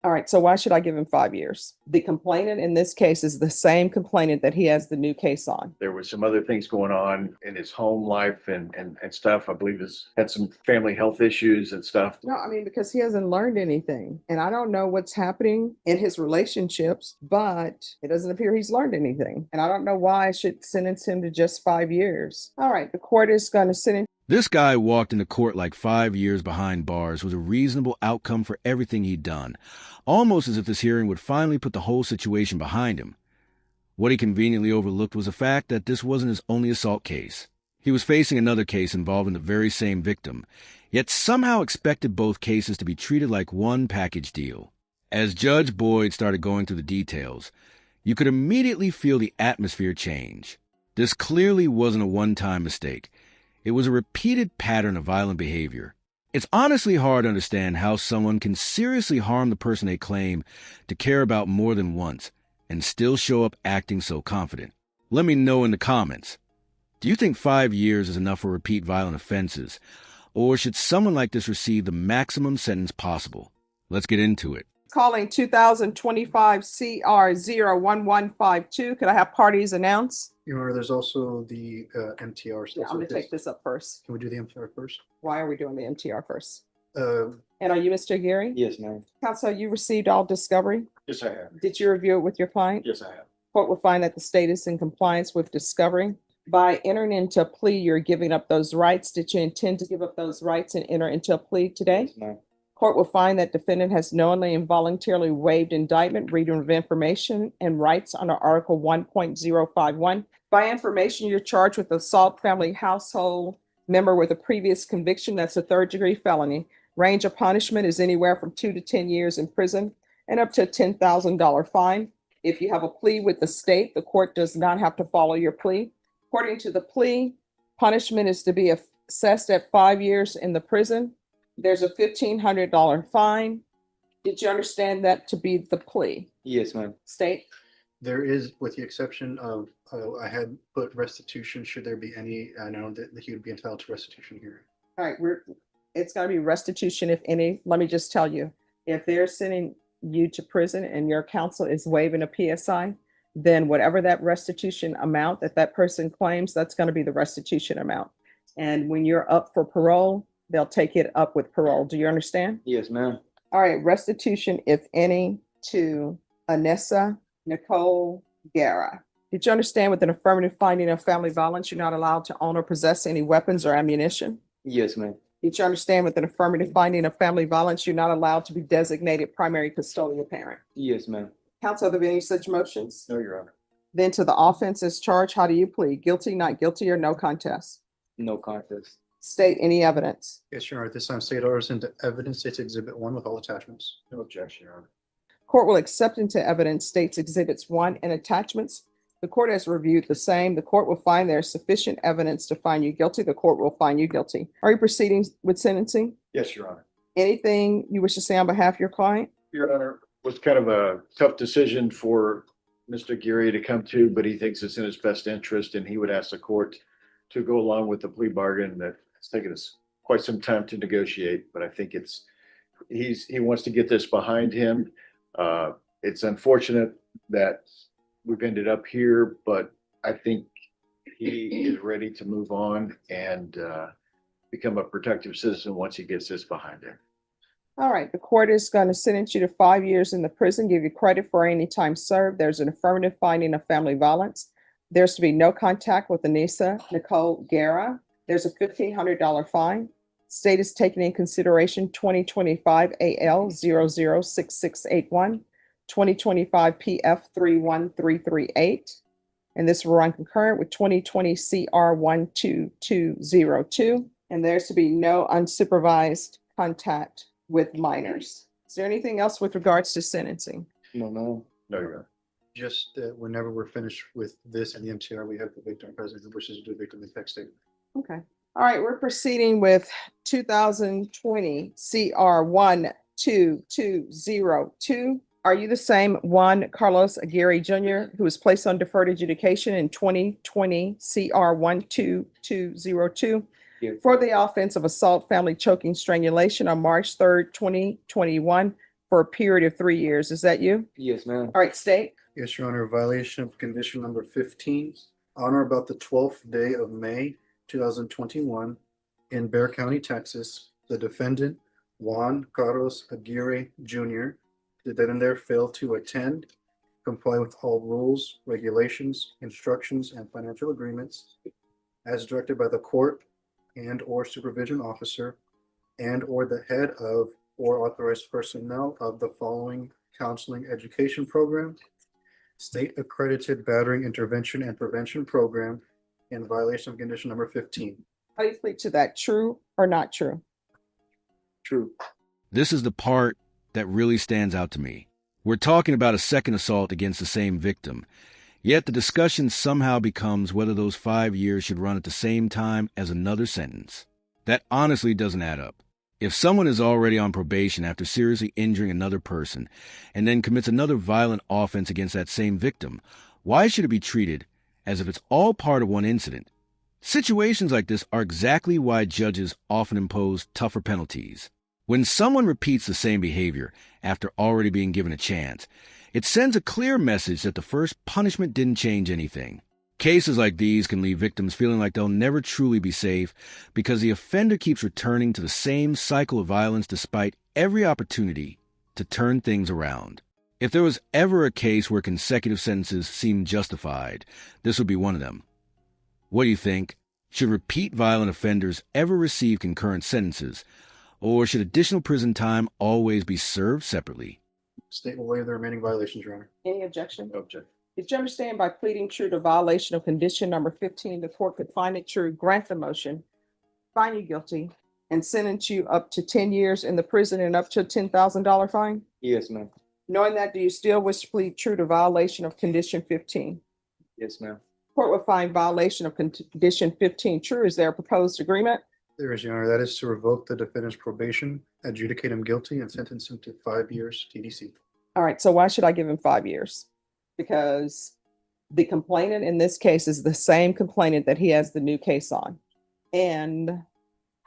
All right, so why should I give him 5 years? The complainant in this case is the same complainant that he has the new case on. There was some other things going on in his home life and stuff. I believe he's had some family health issues and stuff. No, I mean, because he hasn't learned anything. And I don't know what's happening in his relationships, but it doesn't appear he's learned anything. And I don't know why I should sentence him to just 5 years. All right, the court is going to sentence. This guy walked into court like 5 years behind bars was a reasonable outcome for everything he'd done, almost as if this hearing would finally put the whole situation behind him. What he conveniently overlooked was the fact that this wasn't his only assault case. He was facing another case involving the very same victim, yet somehow expected both cases to be treated like one package deal. As Judge Boyd started going through the details, you could immediately feel the atmosphere change. This clearly wasn't a one-time mistake. It was a repeated pattern of violent behavior. It's honestly hard to understand how someone can seriously harm the person they claim to care about more than once and still show up acting so confident. Let me know in the comments. Do you think 5 years is enough for repeat violent offenses, or should someone like this receive the maximum sentence possible? Let's get into it. Calling 2025 CR 01152. Could I have parties announce? Your Honor, there's also the MTR. Yeah, I'm going to take this up first. Can we do the MTR first? Why are we doing the MTR first? Uh, And are you Mr. Gary? Yes, ma'am. Counsel, you received all discovery? Yes, I have. Did you review it with your client? Yes, I have. Court will find that the state is in compliance with discovery. By entering into a plea, you're giving up those rights. Did you intend to give up those rights and enter into a plea today? Yes, ma'am. Court will find that defendant has knowingly and voluntarily waived indictment, freedom of information, and rights under Article 1.051. By information, you're charged with assault family household member with a previous conviction. That's a third-degree felony. Range of punishment is anywhere from 2 to 10 years in prison and up to a $10,000 fine. If you have a plea with the state, the court does not have to follow your plea. According to the plea, punishment is to be assessed at 5 years in the prison. There's a $1,500 fine. Did you understand that to be the plea? Yes, ma'am. State? There is, with the exception of, I had put restitution, should there be any, I know that he would be entitled to restitution here. All right, it's gonna be restitution if any. Let me just tell you, if they're sending you to prison and your counsel is waiving a PSI, then whatever that restitution amount that person claims, that's gonna be the restitution amount. And when you're up for parole, they'll take it up with parole. Do you understand? Yes, ma'am. All right, restitution, if any, to Anessa Nicole Guerra. Did you understand with an affirmative finding of family violence, you're not allowed to own or possess any weapons or ammunition? Yes, ma'am. Did you understand with an affirmative finding of family violence, you're not allowed to be designated primary custodial parent? Yes, ma'am. Counsel, are there any such motions? No, Your Honor. Then to the offense as charged, how do you plead? Guilty, not guilty, or no contest? No contest. State any evidence. Yes, Your Honor, at this time, state orders into evidence, states Exhibit 1 with all attachments. No objection, Your Honor. Court will accept into evidence states exhibits 1 and attachments. The court has reviewed the same. The court will find there is sufficient evidence to find you guilty. The court will find you guilty. Are you proceeding with sentencing? Yes, Your Honor. Anything you wish to say on behalf of your client? Your Honor, it was kind of a tough decision for Mr. Geary to come to, but he thinks it's in his best interest, and he would ask the court to go along with the plea bargain that it's taken us quite some time to negotiate, but I think he wants to get this behind him. It's unfortunate that we've ended up here, but I think he is ready to move on and become a productive citizen once he gets this behind him. All right, the court is going to sentence you to 5 years in the prison, give you credit for any time served. There's an affirmative finding of family violence. There's to be no contact with Anessa Nicole Guerra. There's a $1,500 fine. State is taking in consideration 2025 AL 006681, 2025 PF 31338, and this will run concurrent with 2020 CR 12202. And there's to be no unsupervised contact with minors. Is there anything else with regards to sentencing? No, no. No, Your Honor. Just that whenever we're finished with this and the MTR, we have the victim present who wishes to do victim impact statement. Okay. All right, we're proceeding with 2020 CR 12202. Are you the same Juan Carlos Aguirre Jr., who was placed on deferred adjudication in 2020 CR 12202? Yes. For the offense of assault, family choking, strangulation on March 3rd, 2021, for a period of 3 years. Is that you? Yes, ma'am. All right, state. Yes, Your Honor, violation of condition number 15, on or about the 12th day of May 2021 in Bear County, Texas, the defendant, Juan Carlos Aguirre Jr., did then and there fail to attend, comply with all rules, regulations, instructions, and financial agreements as directed by the court and or supervision officer and or the head of or authorized personnel of the following counseling education program, state accredited battering intervention and prevention program in violation of condition number 15. How do you plead to that? True or not true? True. This is the part that really stands out to me. We're talking about a second assault against the same victim, yet the discussion somehow becomes whether those 5 years should run at the same time as another sentence. That honestly doesn't add up. If someone is already on probation after seriously injuring another person and then commits another violent offense against that same victim, why should it be treated as if it's all part of one incident? Situations like this are exactly why judges often impose tougher penalties. When someone repeats the same behavior after already being given a chance, it sends a clear message that the first punishment didn't change anything. Cases like these can leave victims feeling like they'll never truly be safe because the offender keeps returning to the same cycle of violence despite every opportunity to turn things around. If there was ever a case where consecutive sentences seemed justified, this would be one of them. What do you think? Should repeat violent offenders ever receive concurrent sentences, or should additional prison time always be served separately? State will waive the remaining violations, Your Honor. Any objection? No objection. Did you understand by pleading true to violation of condition number 15, the court could find it true, grant the motion, find you guilty, and sentence you up to 10 years in the prison and up to a $10,000 fine? Yes, ma'am. Knowing that, do you still wish to plead true to violation of condition 15? Yes, ma'am. Court will find violation of condition 15 true. Is there a proposed agreement? There is, Your Honor. That is to revoke the defendant's probation, adjudicate him guilty, and sentence him to 5 years TDC. All right, so why should I give him 5 years? Because the complainant in this case is the same complainant that he has the new case on. And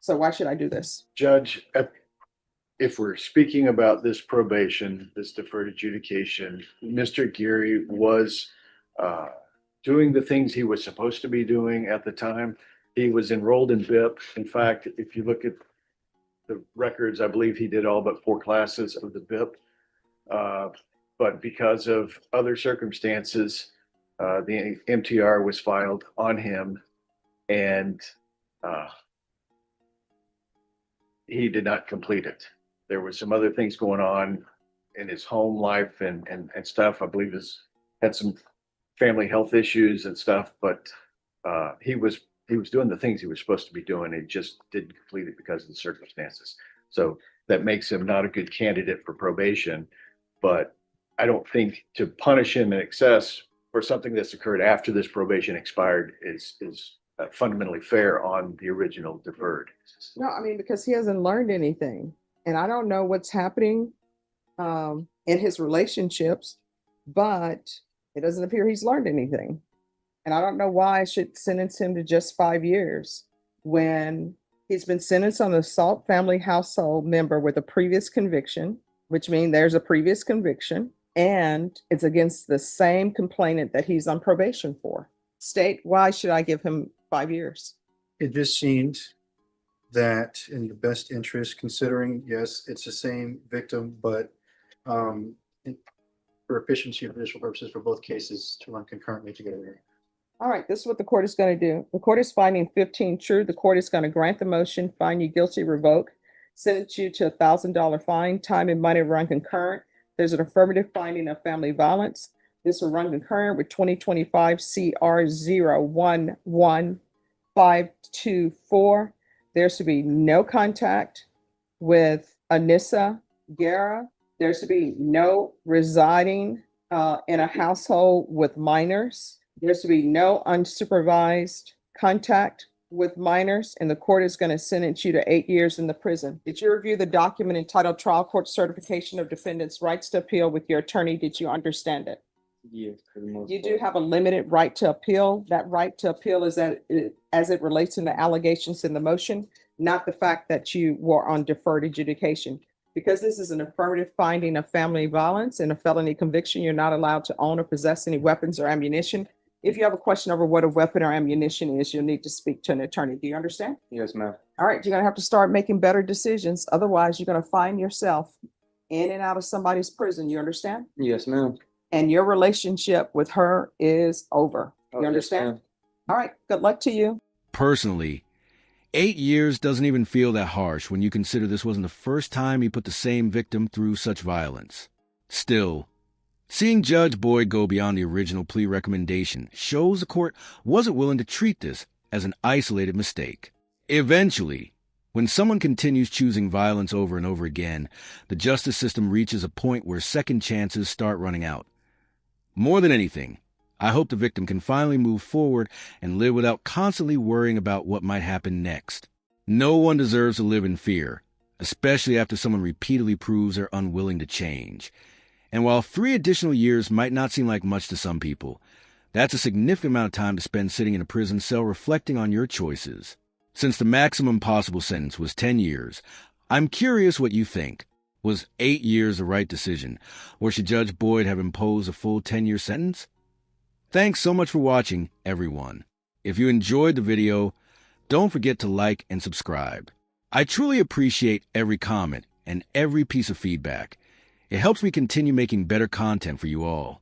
so why should I do this? Judge, if we're speaking about this probation, this deferred adjudication, Mr. Geary was doing the things he was supposed to be doing at the time. He was enrolled in BIP. In fact, if you look at the records, I believe he did all but 4 classes of the BIP. But because of other circumstances, the MTR was filed on him, and he did not complete it. There was some other things going on in his home life and stuff. I believe had some family health issues and stuff, but he was doing the things he was supposed to be doing. He just didn't complete it because of the circumstances. So that makes him not a good candidate for probation. But I don't think to punish him in excess for something that's occurred after this probation expired is fundamentally fair on the original deferred. No, I mean, because he hasn't learned anything. And I don't know what's happening in his relationships, but it doesn't appear he's learned anything. And I don't know why I should sentence him to just 5 years when he's been sentenced on an assault family household member with a previous conviction, which means there's a previous conviction, and it's against the same complainant that he's on probation for. State, why should I give him 5 years? It just seemed that in the best interest, considering, yes, it's the same victim, but for efficiency of judicial purposes for both cases to run concurrently together. All right, this is what the court is going to do. The court is finding 15 true. The court is going to grant the motion, find you guilty, revoke, sentence you to $1,000 fine, time and money run concurrent. There's an affirmative finding of family violence. This will run concurrent with 2025 CR 011524. There's to be no contact with Anissa Guerra. There's to be no residing in a household with minors. There's to be no unsupervised contact with minors, and the court is going to sentence you to 8 years in the prison. Did you review the document entitled Trial Court Certification of Defendant's Rights to Appeal with your attorney? Did you understand it? Yes, for the most You part. do have a limited right to appeal. That right to appeal is that as it relates to the allegations in the motion, not the fact that you were on deferred adjudication. Because this is an affirmative finding of family violence and a felony conviction, you're not allowed to own or possess any weapons or ammunition. If you have a question over what a weapon or ammunition is, you'll need to speak to an attorney. Do you understand? Yes, ma'am. All right, you're gonna have to start making better decisions. Otherwise, you're gonna find yourself in and out of somebody's prison. You understand? Yes, ma'am. And your relationship with her is over. Oh, You yes, understand? ma'am. All right, good luck to you. Personally, 8 years doesn't even feel that harsh when you consider this wasn't the first time he put the same victim through such violence. Still, seeing Judge Boyd go beyond the original plea recommendation shows the court wasn't willing to treat this as an isolated mistake. Eventually, when someone continues choosing violence over and over again, the justice system reaches a point where second chances start running out. More than anything, I hope the victim can finally move forward and live without constantly worrying about what might happen next. No one deserves to live in fear, especially after someone repeatedly proves they're unwilling to change. And while 3 additional years might not seem like much to some people, that's a significant amount of time to spend sitting in a prison cell reflecting on your choices. Since the maximum possible sentence was 10 years, I'm curious what you think. Was 8 years the right decision, or should Judge Boyd have imposed a full 10-year sentence? Thanks so much for watching, everyone. If you enjoyed the video, don't forget to like and subscribe. I truly appreciate every comment and every piece of feedback. It helps me continue making better content for you all.